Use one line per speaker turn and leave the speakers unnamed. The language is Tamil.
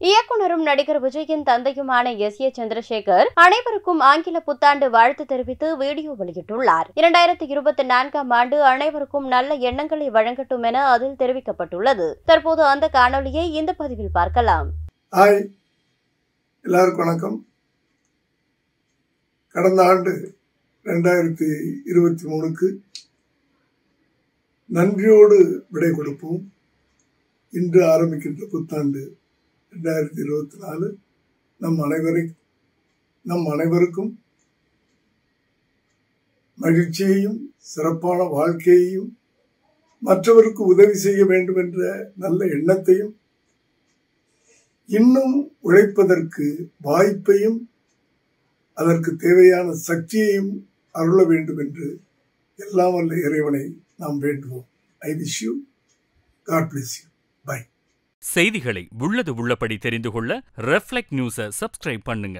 இயக்குனரும் நடிகர் விஜயின் தந்தையுமான எஸ்.ஏ. சந்திரசேகர் அனைவருக்கும் ஆங்கில புத்தாண்டு வாழ்த்து தெரிவித்து வீடியோ வெளியிட்டுள்ளார். 2024ஆம் ஆண்டு அனைவருக்கும் நல்ல எண்ணங்களை வழங்கட்டும் என அதில் தெரிவிக்கப்பட்டுள்ளது. தற்போது அந்த காணொலியை இந்த பதிவில் பார்க்கலாம்.
ஹாய், எல்லாருக்கும் வணக்கம். கடந்த ஆண்டு 2023க்கு நன்றியோடு விடை கொடுப்போம். இன்று ஆரம்பிக்கின்ற புத்தாண்டு 2024 நம் அனைவருக்கும் மகிழ்ச்சியையும் சிறப்பான வாழ்க்கையையும் மற்றவருக்கு உதவி செய்ய வேண்டும் என்ற நல்ல எண்ணத்தையும் இன்னும் உழைப்பதற்கு வாய்ப்பையும் அதற்கு தேவையான சக்தியையும் அருள வேண்டும் என்று எல்லாம் வல்ல இறைவனை நாம் வேண்டுவோம். I wish you. God bless you. Bye.
செய்திகளை உள்ளது உள்ளபடி தெரிந்து கொள்ள ரெஃப்ளெக்ட் நியூஸை சப்ஸ்கிரைப் பண்ணுங்க.